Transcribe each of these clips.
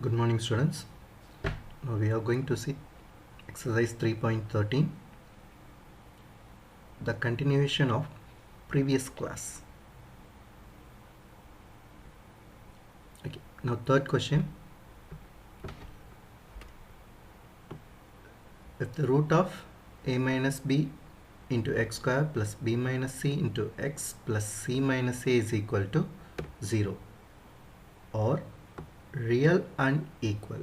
Good morning, students. Now we are going to see exercise 3.13, the continuation of previous class. Okay. Now third question. If the root of a minus b into x square plus b minus c into x plus c minus a is equal to 0 or real and equal.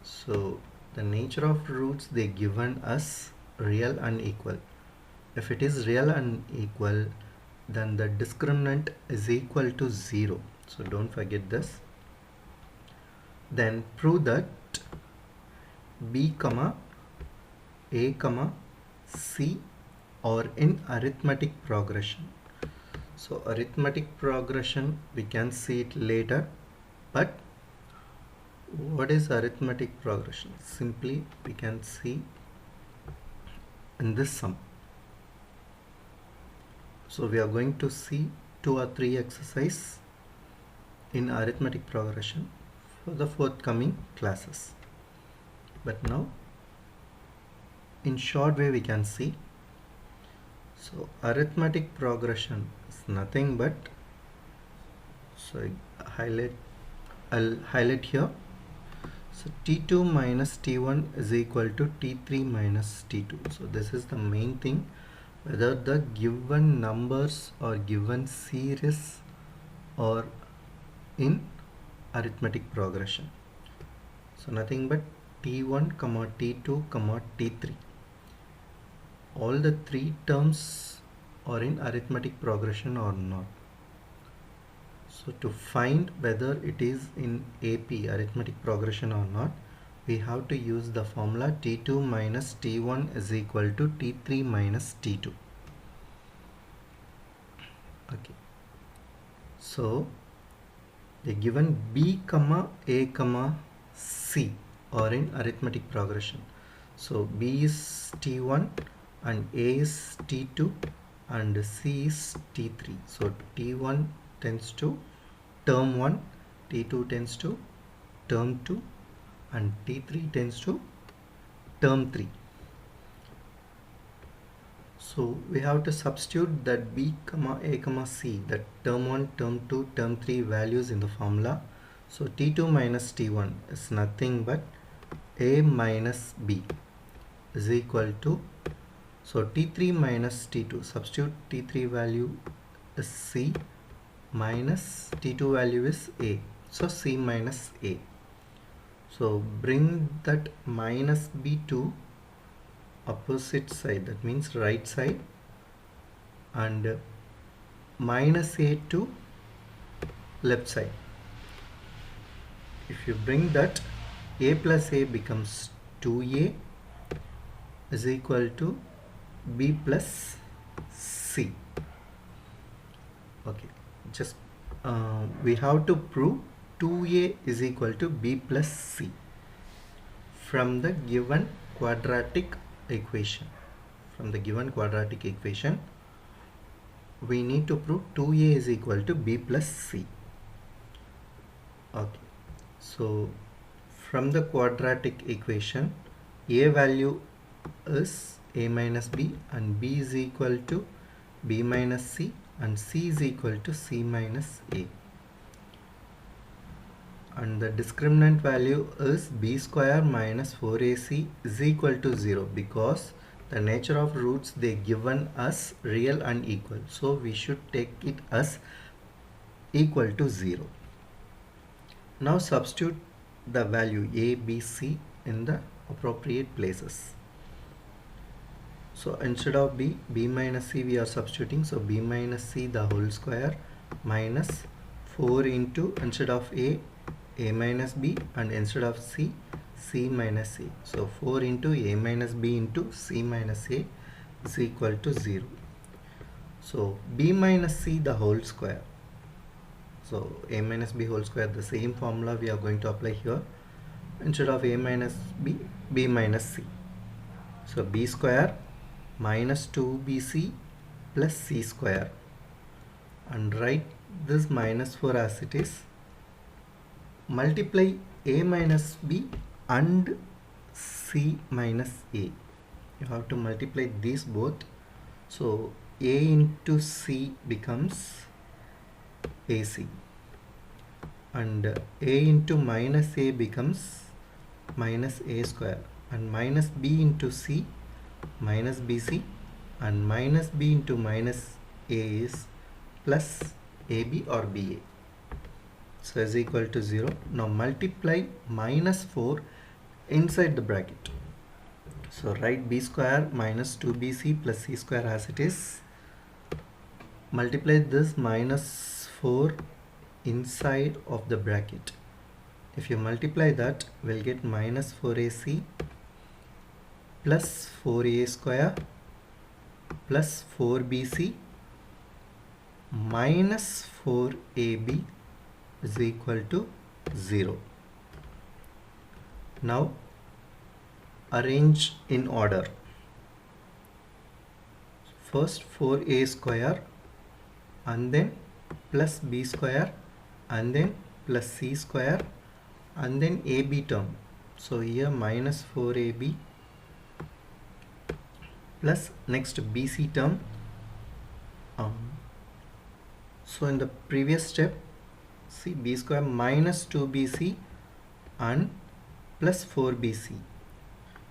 So the nature of roots they given us real and equal. If it is real and equal, then the discriminant is equal to 0. So don't forget this. Then prove that b comma a comma c are in arithmetic progression. So arithmetic progression we can see it later, but what is arithmetic progression? Simply we can see in this sum. So we are going to see 2 or 3 exercises in arithmetic progression for the forthcoming classes. But now in short way we can see. So arithmetic progression is nothing but, so I'll highlight here. So T2 minus T1 is equal to T3 minus T2. So this is the main thing, whether the given numbers or given series or in arithmetic progression. So nothing but T1 comma T2 comma T3. All the three terms are in arithmetic progression or not. So to find whether it is in AP arithmetic progression or not, we have to use the formula T2 minus T1 is equal to T3 minus T2. Okay. So they given B comma A comma C are in arithmetic progression. So B is T1 and A is T2 and C is T3. So T1 tends to term 1, T2 tends to term 2 and T3 tends to term 3. So we have to substitute that B comma A comma C, that term 1, term 2, term 3 values in the formula. So T2 minus T1 is nothing but A minus B is equal to, so T3 minus T2, substitute T3 value is C minus T2 value is A, so C minus A. So bring that minus B to opposite side, that means right side, and minus A to left side. If you bring that, A plus A becomes 2A is equal to B plus C. Okay, just we have to prove 2A is equal to B plus C from the given quadratic equation. From the given quadratic equation, we need to prove 2A is equal to B plus C. Okay, so from the quadratic equation, A value is A minus B and B is equal to B minus C and C is equal to C minus A. And the discriminant value is B square minus 4AC is equal to 0, because the nature of roots they given us real and equal. So we should take it as equal to 0. Now substitute the value A, B, C in the appropriate places. So instead of B minus C we are substituting. So B minus C the whole square minus 4 into, instead of A minus B, and instead of C minus A. So 4 into A minus B into C minus A is equal to 0. So B minus C the whole square. So A minus B whole square, the same formula we are going to apply here. Instead of A minus B, B minus C. So B square minus 2BC plus C square, and write this minus 4 as it is. Multiply a minus b and c minus a. You have to multiply these both. So a into c becomes ac, and a into minus a becomes minus a square, and minus b into c minus bc, and minus b into minus a is plus ab or ba. So is equal to 0. Now multiply minus 4 inside the bracket. So write b square minus 2bc plus c square as it is. Multiply this minus 4 inside of the bracket. If you multiply that, we'll get minus 4ac plus 4a square plus 4bc minus 4ab is equal to 0. Now arrange in order. First 4a square, and then plus b square, and then plus c square, and then ab term. So here minus 4ab plus next bc term. So in the previous step, see b square minus 2bc and plus 4bc.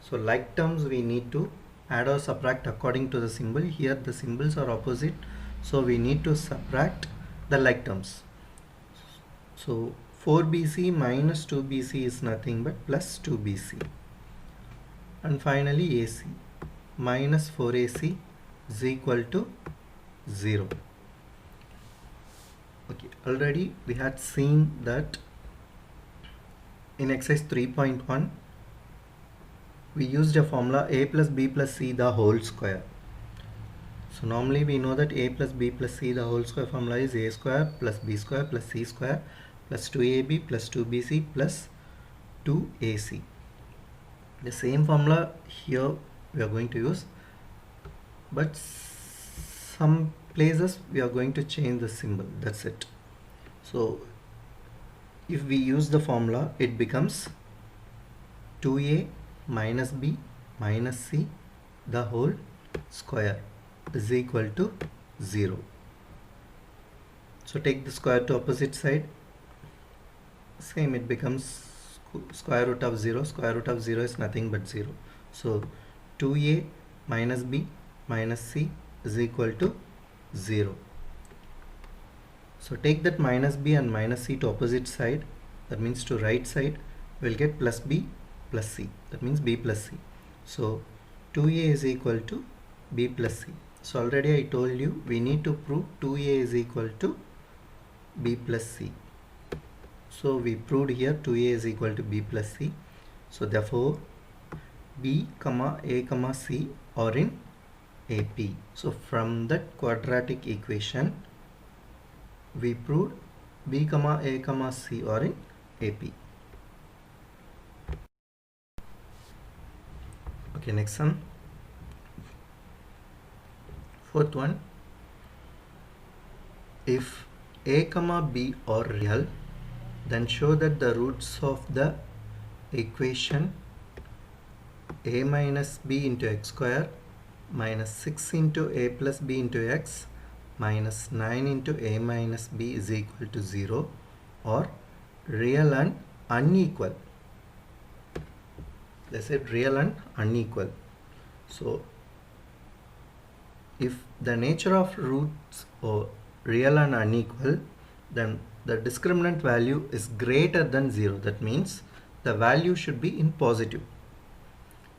So like terms we need to add or subtract according to the symbol. Here the symbols are opposite, so we need to subtract the like terms. So 4bc minus 2bc is nothing but plus 2bc, and finally ac minus 4ac is equal to 0. Okay, already we had seen that in exercise 3.1 we used a formula a plus b plus c the whole square. So normally we know that a plus b plus c the whole square formula is a square plus b square plus c square plus 2ab plus 2bc plus 2ac. The same formula here we are going to use, but some places we are going to change the symbol, that's it. So if we use the formula, it becomes 2a minus b minus c the whole square is equal to 0. So take the square to opposite side, same, it becomes square root of 0. Square root of 0 is nothing but 0. So 2a minus b minus c is equal to 0. So take that minus b and minus c to opposite side, that means to right side, we'll get plus b plus c, that means b plus c. So 2a is equal to b plus c. So already I told you we need to prove 2a is equal to b plus c. So we proved here 2a is equal to b plus c. So therefore b comma a comma c are in AP. So from that quadratic equation we proved b comma a comma c are in AP. Okay, next one, fourth one. If a comma b are real, then show that the roots of the equation a minus b into x square minus 6 into a plus b into x minus 9 into a minus b is equal to 0 or real and unequal. They said real and unequal. So if the nature of roots are real and unequal, then the discriminant value is greater than 0. That means the value should be in positive.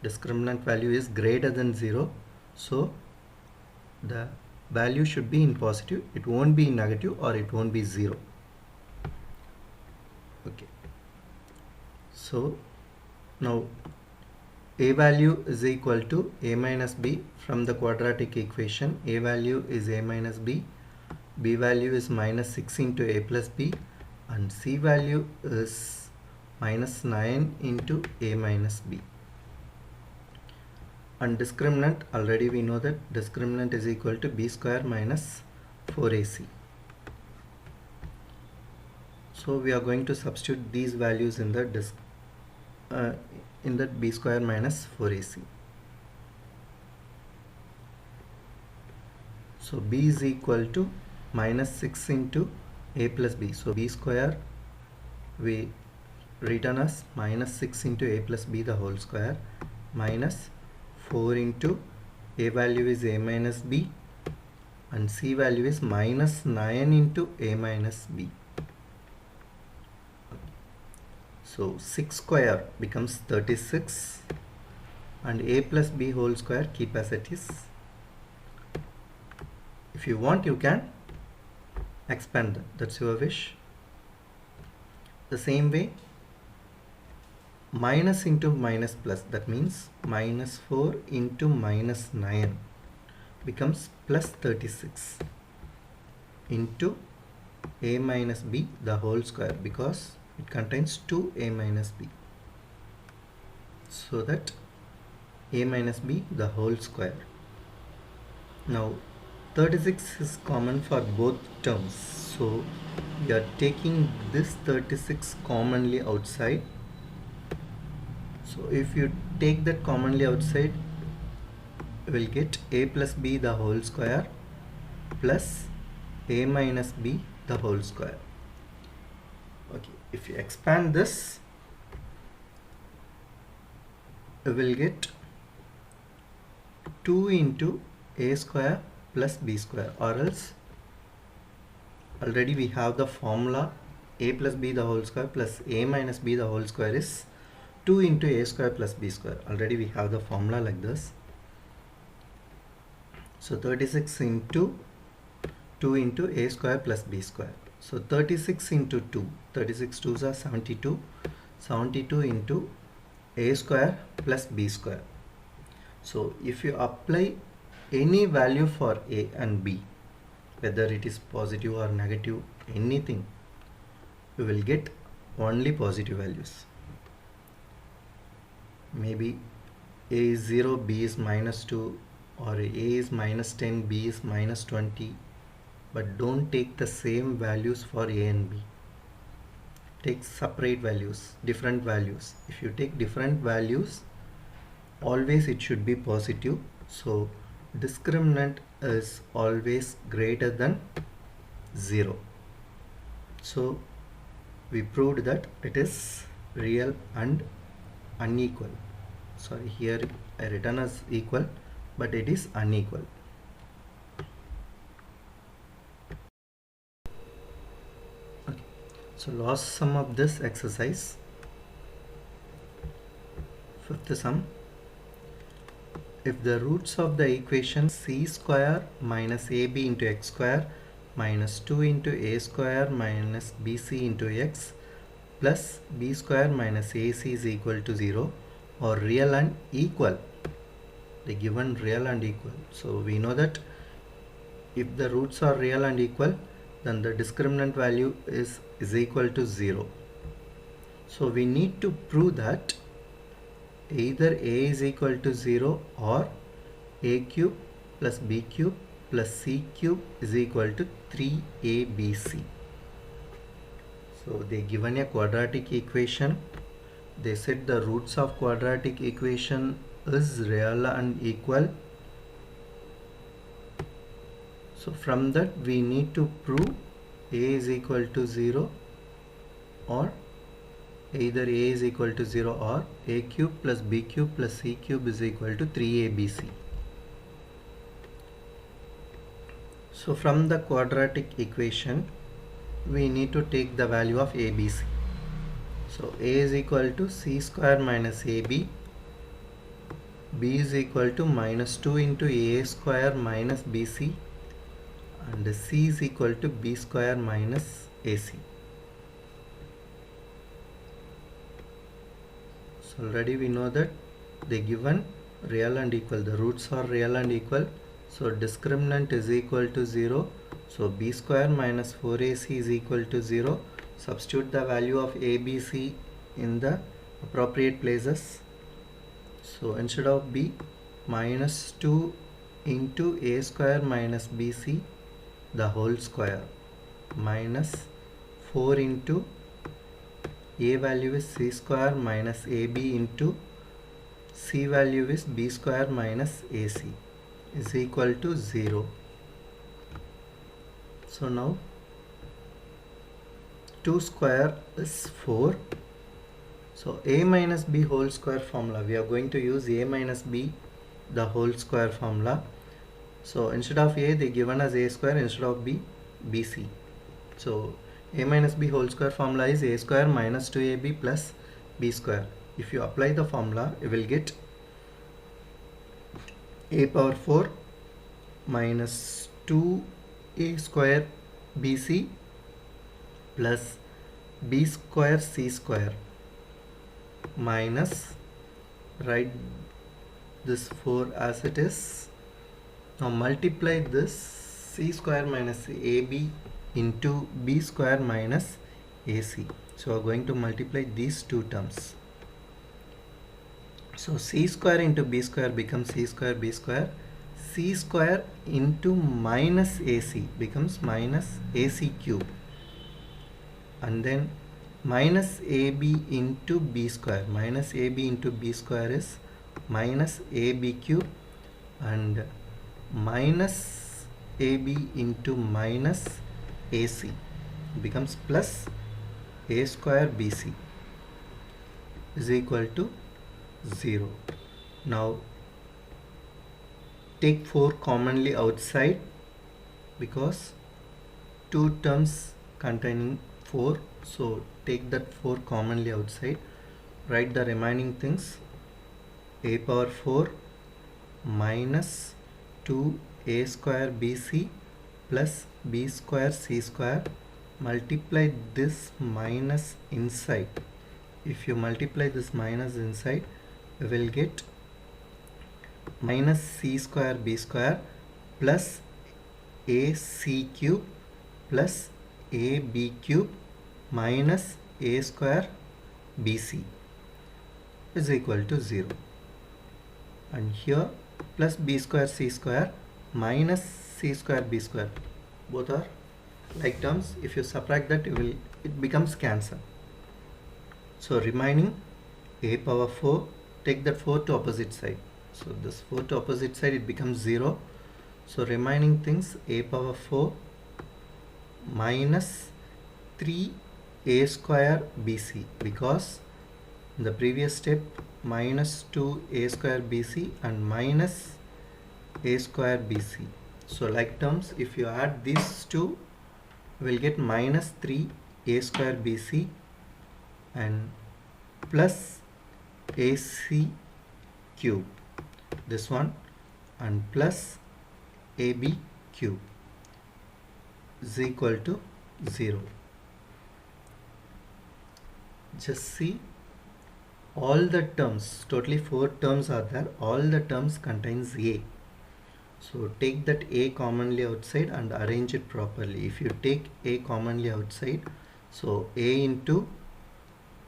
Discriminant value is greater than 0, so the value should be in positive. It won't be negative or it won't be 0. Okay, so now a value is equal to a minus b. From the quadratic equation, a value is a minus b, b value is minus 6 into a plus b, and c value is minus 9 into a minus b. And discriminant, already we know that discriminant is equal to b square minus 4ac. So we are going to substitute these values in the in that b square minus 4ac. So b is equal to minus 6 into a plus b. So b square we written as minus 6 into a plus b the whole square minus 4 into a value is a minus b and c value is minus 9 into a minus b. So 6 square becomes 36 and a plus b whole square keep as it is. If you want you can expand that, that's your wish. The same way minus into minus plus, that means minus 4 into minus 9 becomes plus 36 into a minus b the whole square because it contains 2a minus b. So that a minus b the whole square. Now 36 is common for both terms. So we are taking this 36 commonly outside. So if you take that commonly outside, we will get a plus b the whole square plus a minus b the whole square. Okay, if you expand this, we will get 2 into a square plus b square, or else already we have the formula a plus b the whole square plus a minus b the whole square is 2 into a square plus b square. Already we have the formula like this. So 36 into 2 into a square plus b square. So 36 into 2, 36 2s are 72, 72 into a square plus b square. So if you apply any value for a and b, whether it is positive or negative, anything, we will get only positive values. Maybe a is 0, b is minus 2, or a is minus 10, b is minus 20, but don't take the same values for a and b. Take separate values, different values. If you take different values, always it should be positive. So discriminant is always greater than 0. So we proved that it is real and unequal. Sorry, here I written as equal, but it is unequal. Okay. So last sum of this exercise, fifth sum. If the roots of the equation c square minus ab into x square minus 2 into a square minus bc into x plus b square minus ac is equal to 0 or real and equal, they given real and equal. So we know that if the roots are real and equal, then the discriminant value is equal to 0. So we need to prove that either a is equal to 0 or a cube plus b cube plus c cube is equal to 3abc. So they given a quadratic equation. They said the roots of quadratic equation is real and equal. So from that we need to prove a is equal to 0 or either a is equal to 0 or a cube plus b cube plus c cube is equal to 3abc. So from the quadratic equation we need to take the value of abc. So a is equal to c square minus ab, b is equal to minus 2 into a square minus bc, and c is equal to b square minus ac. So already we know that they given real and equal, the roots are real and equal, so discriminant is equal to 0. So b square minus 4ac is equal to 0. Substitute the value of abc in the appropriate places. So instead of b, minus 2 into a square minus bc the whole square minus 4 into a value is c square minus ab into c value is b square minus ac is equal to 0. So now 2 square is 4. So a minus b whole square formula, we are going to use a minus b the whole square formula. So instead of a, they given us a square, instead of b, bc. So a minus b whole square formula is a square minus 2ab plus b square. If you apply the formula, you will get a power 4 minus 2a square bc plus b square c square minus, write this 4 as it is. Now multiply this c square minus ab into b square minus ac. So we are going to multiply these two terms. So c square into b square becomes c square b square. C square into minus ac becomes minus ac cube. And then minus ab into b square. Minus ab into b square is minus ab cube, and minus ab into minus ac becomes plus a square bc is equal to 0. Now take 4 commonly outside, because two terms containing 4, so take that 4 commonly outside. Write the remaining things. A power 4 minus 2a square bc plus b square c square. Multiply this minus inside. If you multiply this minus inside, you will get minus c square b square plus ac cube plus ab cube minus a square bc is equal to 0. And here plus b square c square minus c square b square, both are like terms. If you subtract that, it becomes cancel. So remaining a power 4, take that 4 to opposite side. So this 4 to opposite side, it becomes 0. So remaining things, a power 4 minus 3a square bc, because in the previous step minus 2a square bc and minus a square bc. So like terms, if you add these two, you will get minus 3a square bc and plus ac cube, this one, and plus ab cube is equal to 0. Just see, all the terms, totally 4 terms are there, all the terms contains a. So take that a commonly outside and arrange it properly. If you take a commonly outside, so a into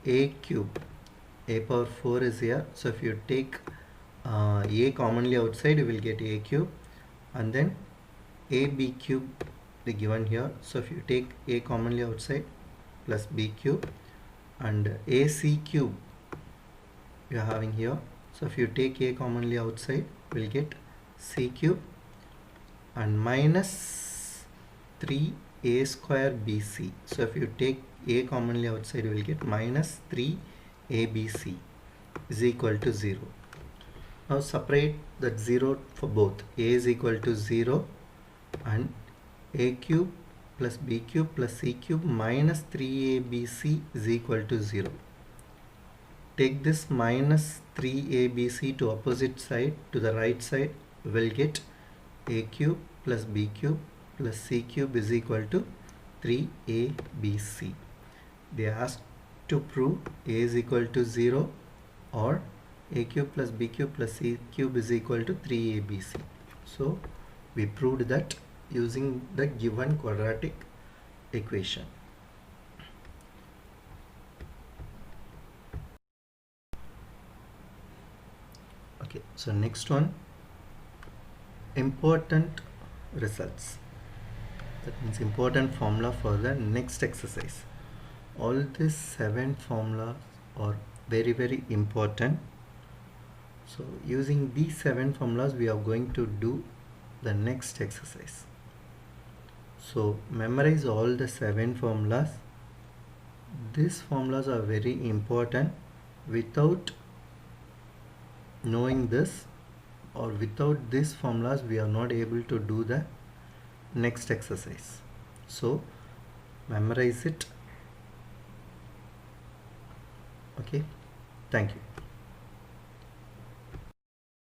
a cube, a power 4 is here. So if you take a commonly outside, you will get a cube, and then ab cube they given here. So if you take a commonly outside, plus b cube, and ac cube you are having here. So if you take a commonly outside, you will get c cube and minus 3a square bc. So if you take a commonly outside, you will get minus 3abc is equal to 0. Now separate that 0 for both. A is equal to 0 and a cube plus b cube plus c cube minus 3abc is equal to 0. Take this minus 3abc to opposite side, to the right side, we will get a cube plus b cube plus c cube is equal to 3abc. They asked to prove a is equal to 0 or a cube plus b cube plus c cube is equal to 3abc. So we proved that using the given quadratic equation. Okay, so next one, important results. That means important formula for the next exercise. all these 7 formulas are very important. So using these 7 formulas we are going to do the next exercise. So memorize all the 7 formulas. These formulas are very important. Without knowing this, or without these formulas, we are not able to do the next exercise. So memorize it. Okay, thank you.